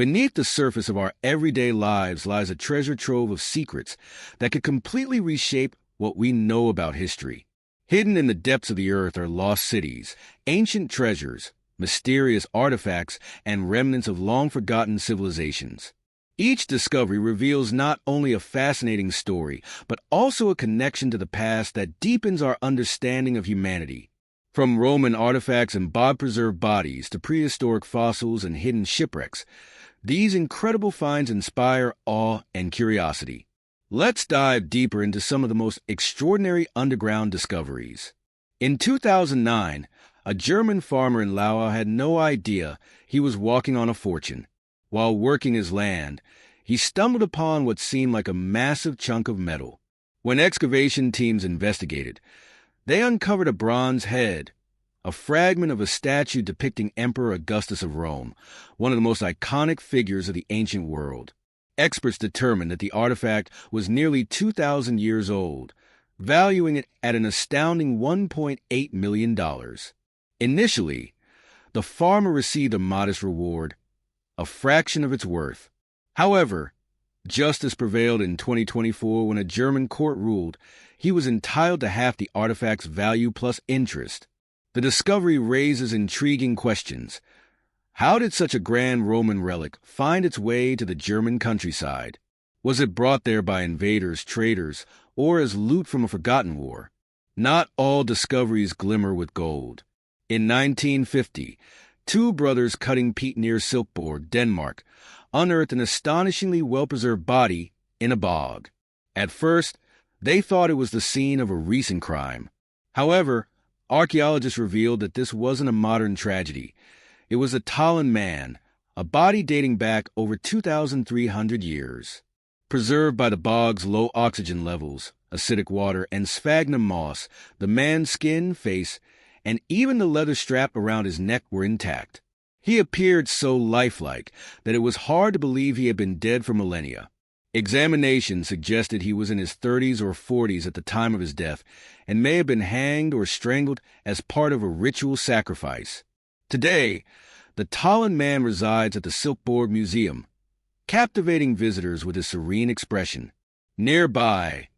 Beneath the surface of our everyday lives lies a treasure trove of secrets that could completely reshape what we know about history. Hidden in the depths of the earth are lost cities, ancient treasures, mysterious artifacts, and remnants of long-forgotten civilizations. Each discovery reveals not only a fascinating story, but also a connection to the past that deepens our understanding of humanity. From Roman artifacts and Bob-preserved bodies to prehistoric fossils and hidden shipwrecks, these incredible finds inspire awe and curiosity. Let's dive deeper into some of the most extraordinary underground discoveries. In 2009, a German farmer in Laos had no idea he was walking on a fortune. While working his land, he stumbled upon what seemed like a massive chunk of metal. When excavation teams investigated, they uncovered a bronze head, a fragment of a statue depicting Emperor Augustus of Rome, one of the most iconic figures of the ancient world. Experts determined that the artifact was nearly 2,000 years old, valuing it at an astounding $1.8 million. Initially, the farmer received a modest reward, a fraction of its worth. However, justice prevailed in 2024 when a German court ruled he was entitled to half the artifact's value plus interest. The discovery raises intriguing questions. How did such a grand Roman relic find its way to the German countryside? Was it brought there by invaders, traders, or as loot from a forgotten war? Not all discoveries glimmer with gold. In 1950, two brothers cutting peat near Silkeborg, Denmark, unearthed an astonishingly well-preserved body in a bog. At first, they thought it was the scene of a recent crime. However, archaeologists revealed that this wasn't a modern tragedy. It was a Talon man, a body dating back over 2,300 years. Preserved by the bog's low oxygen levels, acidic water, and sphagnum moss, the man's skin, face, and even the leather strap around his neck were intact. He appeared so lifelike that it was hard to believe he had been dead for millennia. Examination suggested he was in his 30s or 40s at the time of his death and may have been hanged or strangled as part of a ritual sacrifice. Today, the Talon man resides at the Silkeborg Museum, captivating visitors with his serene expression. Nearby,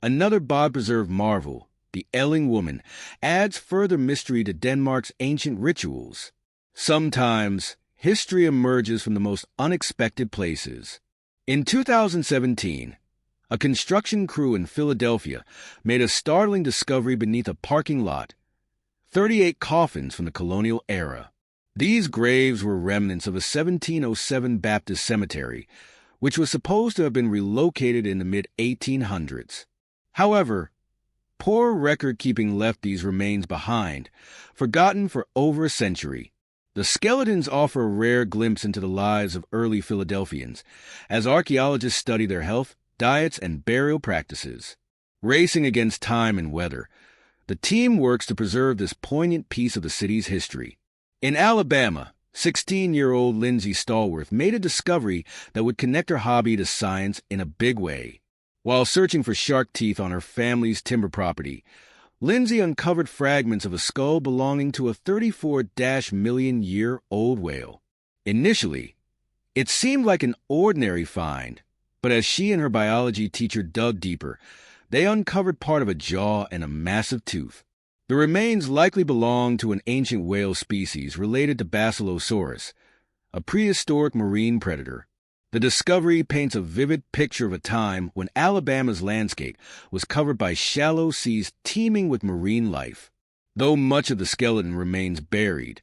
another Bob-preserved marvel, the Elling woman, adds further mystery to Denmark's ancient rituals. Sometimes, history emerges from the most unexpected places. In 2017, a construction crew in Philadelphia made a startling discovery beneath a parking lot: 38 coffins from the colonial era. These graves were remnants of a 1707 Baptist cemetery, which was supposed to have been relocated in the mid-1800s. However, poor record-keeping left these remains behind, forgotten for over a century. The skeletons offer a rare glimpse into the lives of early Philadelphians, as archaeologists study their health, diets, and burial practices. Racing against time and weather, the team works to preserve this poignant piece of the city's history. In Alabama, 16-year-old Lindsay Stallworth made a discovery that would connect her hobby to science in a big way. While searching for shark teeth on her family's timber property, Lindsay uncovered fragments of a skull belonging to a 34-million-year-old whale. Initially, it seemed like an ordinary find, but as she and her biology teacher dug deeper, they uncovered part of a jaw and a massive tooth. The remains likely belonged to an ancient whale species related to Basilosaurus, a prehistoric marine predator. The discovery paints a vivid picture of a time when Alabama's landscape was covered by shallow seas teeming with marine life. Though much of the skeleton remains buried,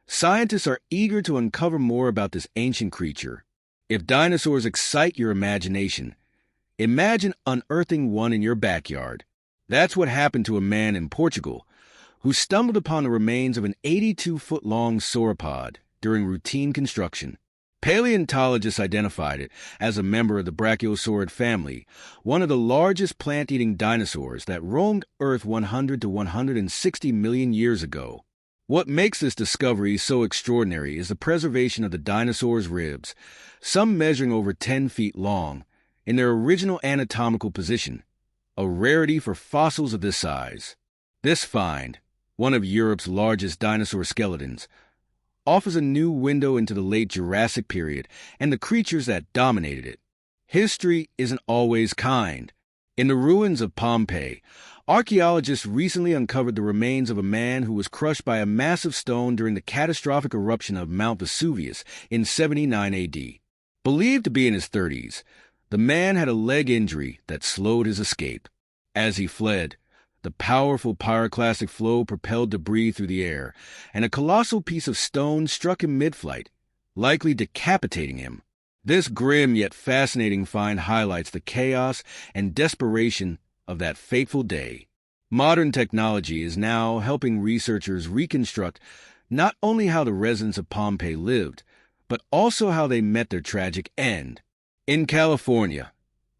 scientists are eager to uncover more about this ancient creature. If dinosaurs excite your imagination, imagine unearthing one in your backyard. That's what happened to a man in Portugal who stumbled upon the remains of an 82-foot-long sauropod during routine construction. Paleontologists identified it as a member of the Brachiosaurid family, one of the largest plant-eating dinosaurs that roamed Earth 100 to 160 million years ago. What makes this discovery so extraordinary is the preservation of the dinosaur's ribs, some measuring over 10 feet long, in their original anatomical position, a rarity for fossils of this size. This find, one of Europe's largest dinosaur skeletons, offers a new window into the late Jurassic period and the creatures that dominated it. History isn't always kind. In the ruins of Pompeii, archaeologists recently uncovered the remains of a man who was crushed by a massive stone during the catastrophic eruption of Mount Vesuvius in 79 AD. Believed to be in his 30s, the man had a leg injury that slowed his escape. As he fled, the powerful pyroclastic flow propelled debris through the air, and a colossal piece of stone struck him mid-flight, likely decapitating him. This grim yet fascinating find highlights the chaos and desperation of that fateful day. Modern technology is now helping researchers reconstruct not only how the residents of Pompeii lived, but also how they met their tragic end. In California,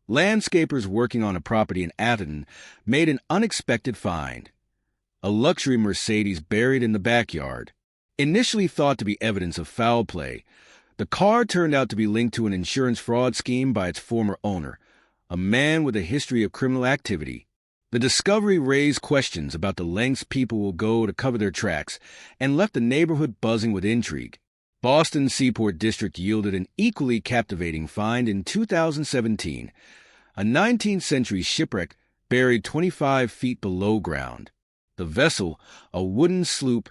landscapers working on a property in Atherton made an unexpected find: a luxury Mercedes buried in the backyard. Initially thought to be evidence of foul play, the car turned out to be linked to an insurance fraud scheme by its former owner, a man with a history of criminal activity. The discovery raised questions about the lengths people will go to cover their tracks and left the neighborhood buzzing with intrigue. Boston's Seaport District yielded an equally captivating find in 2017, a 19th century shipwreck buried 25 feet below ground. The vessel, a wooden sloop,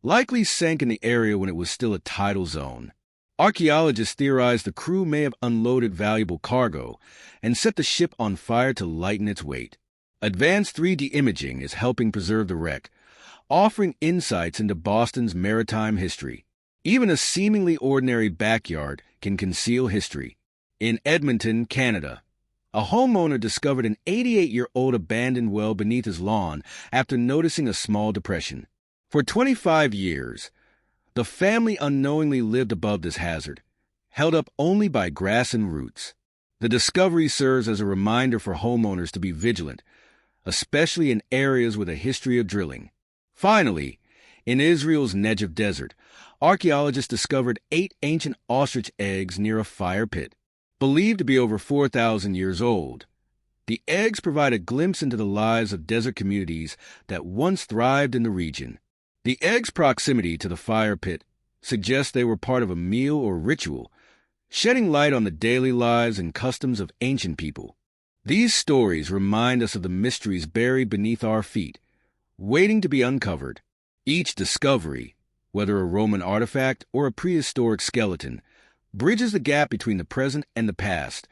likely sank in the area when it was still a tidal zone. Archaeologists theorize the crew may have unloaded valuable cargo and set the ship on fire to lighten its weight. Advanced 3D imaging is helping preserve the wreck, offering insights into Boston's maritime history. Even a seemingly ordinary backyard can conceal history. In Edmonton, Canada, a homeowner discovered an 88-year-old abandoned well beneath his lawn after noticing a small depression. For 25 years, the family unknowingly lived above this hazard, held up only by grass and roots. The discovery serves as a reminder for homeowners to be vigilant, especially in areas with a history of drilling. Finally, in Israel's Negev Desert, archaeologists discovered 8 ancient ostrich eggs near a fire pit, believed to be over 4,000 years old. The eggs provide a glimpse into the lives of desert communities that once thrived in the region. The eggs' proximity to the fire pit suggests they were part of a meal or ritual, shedding light on the daily lives and customs of ancient people. These stories remind us of the mysteries buried beneath our feet, waiting to be uncovered. Each discovery, whether a Roman artifact or a prehistoric skeleton, bridges the gap between the present and the past,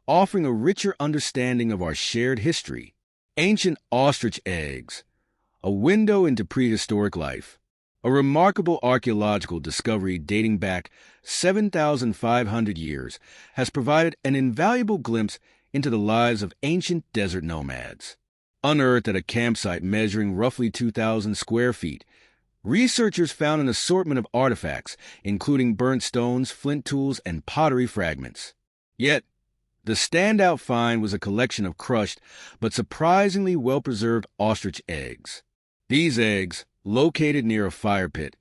offering a richer understanding of our shared history. Ancient ostrich eggs, a window into prehistoric life. A remarkable archaeological discovery dating back 7,500 years has provided an invaluable glimpse into the lives of ancient desert nomads. Unearthed at a campsite measuring roughly 2,000 square feet, researchers found an assortment of artifacts, including burnt stones, flint tools, and pottery fragments. Yet, the standout find was a collection of crushed but surprisingly well-preserved ostrich eggs. These eggs, located near a fire pit,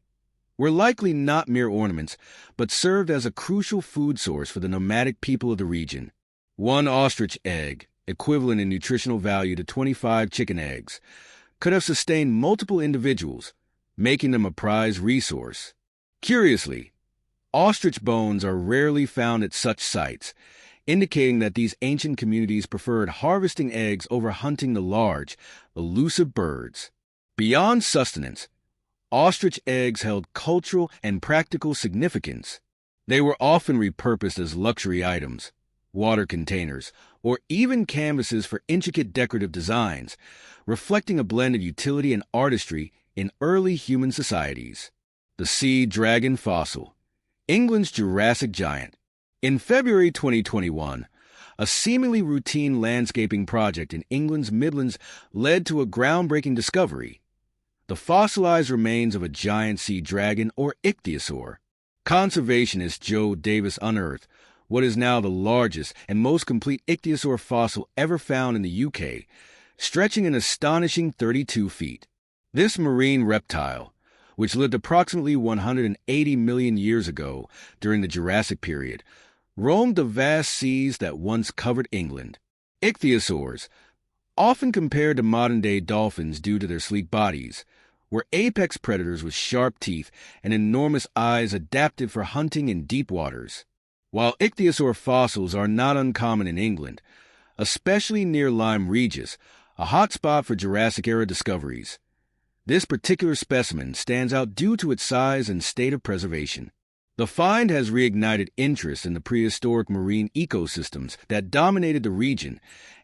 were likely not mere ornaments, but served as a crucial food source for the nomadic people of the region. One ostrich egg, equivalent in nutritional value to 25 chicken eggs, could have sustained multiple individuals, making them a prized resource. Curiously, ostrich bones are rarely found at such sites, indicating that these ancient communities preferred harvesting eggs over hunting the large, elusive birds. Beyond sustenance, ostrich eggs held cultural and practical significance. They were often repurposed as luxury items, water containers, or even canvases for intricate decorative designs, reflecting a blend of utility and artistry in early human societies. The sea dragon fossil, England's Jurassic giant. In February 2021, a seemingly routine landscaping project in England's Midlands led to a groundbreaking discovery: the fossilized remains of a giant sea dragon, or ichthyosaur. Conservationist Joe Davis unearthed what is now the largest and most complete ichthyosaur fossil ever found in the UK, stretching an astonishing 32 feet. This marine reptile, which lived approximately 180 million years ago during the Jurassic period, roamed the vast seas that once covered England. Ichthyosaurs, often compared to modern-day dolphins due to their sleek bodies, were apex predators with sharp teeth and enormous eyes adapted for hunting in deep waters. While ichthyosaur fossils are not uncommon in England, especially near Lyme Regis, a hotspot for Jurassic-era discoveries, this particular specimen stands out due to its size and state of preservation. The find has reignited interest in the prehistoric marine ecosystems that dominated the region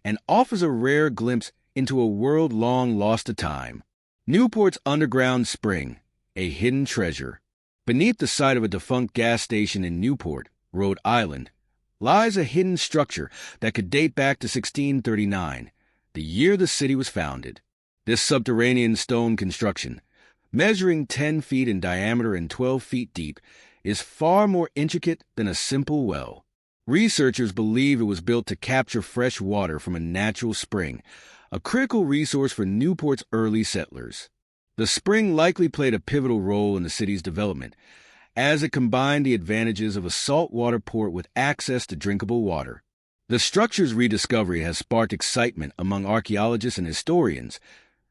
and offers a rare glimpse into a world long lost to time. Newport's underground spring, a hidden treasure. Beneath the site of a defunct gas station in Newport, Rhode Island, lies a hidden structure that could date back to 1639, the year the city was founded. This subterranean stone construction, measuring 10 feet in diameter and 12 feet deep, is far more intricate than a simple well. Researchers believe it was built to capture fresh water from a natural spring, a critical resource for Newport's early settlers. The spring likely played a pivotal role in the city's development, as it combined the advantages of a saltwater port with access to drinkable water. The structure's rediscovery has sparked excitement among archaeologists and historians,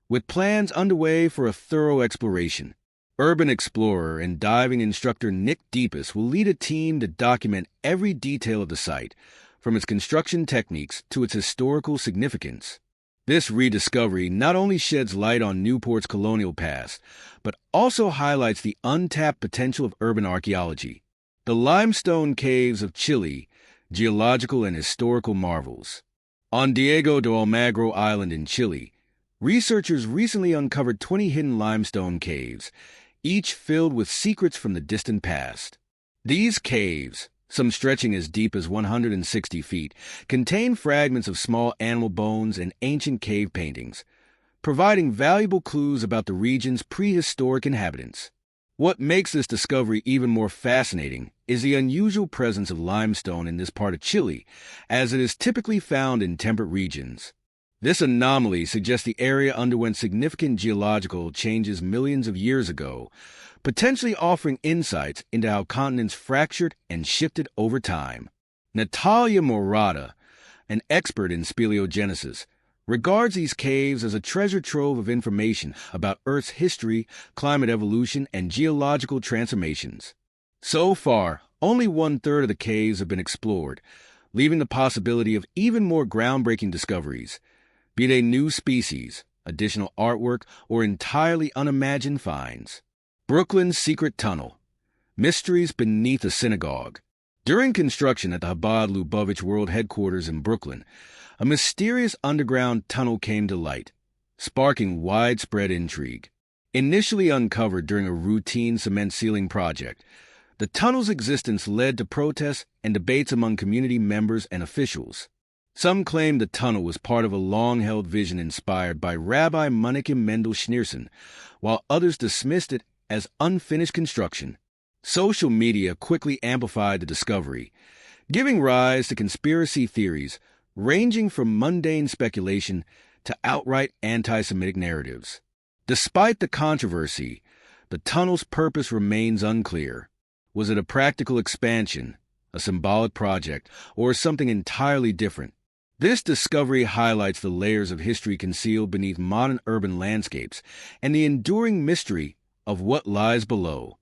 with plans underway for a thorough exploration. Urban explorer and diving instructor Nick Deepus will lead a team to document every detail of the site, from its construction techniques to its historical significance. This rediscovery not only sheds light on Newport's colonial past, but also highlights the untapped potential of urban archaeology. The limestone caves of Chile, geological and historical marvels. On Diego de Almagro Island in Chile, researchers recently uncovered 20 hidden limestone caves, each filled with secrets from the distant past. These caves, some stretching as deep as 160 feet, contain fragments of small animal bones and ancient cave paintings, providing valuable clues about the region's prehistoric inhabitants. What makes this discovery even more fascinating is the unusual presence of limestone in this part of Chile, as it is typically found in temperate regions. This anomaly suggests the area underwent significant geological changes millions of years ago, potentially offering insights into how continents fractured and shifted over time. Natalia Morata, an expert in speleogenesis, regards these caves as a treasure trove of information about Earth's history, climate evolution, and geological transformations. So far, only 1/3 of the caves have been explored, leaving the possibility of even more groundbreaking discoveries, be they new species, additional artwork, or entirely unimagined finds. Brooklyn's Secret Tunnel. Mysteries beneath a synagogue. During construction at the Chabad Lubavitch World Headquarters in Brooklyn, a mysterious underground tunnel came to light, sparking widespread intrigue. Initially uncovered during a routine cement ceiling project, the tunnel's existence led to protests and debates among community members and officials. Some claimed the tunnel was part of a long-held vision inspired by Rabbi Menachem Mendel Schneerson, while others dismissed it as unfinished construction. Social media quickly amplified the discovery, giving rise to conspiracy theories ranging from mundane speculation to outright anti-Semitic narratives. Despite the controversy, the tunnel's purpose remains unclear. Was it a practical expansion, a symbolic project, or something entirely different? This discovery highlights the layers of history concealed beneath modern urban landscapes and the enduring mystery of what lies below.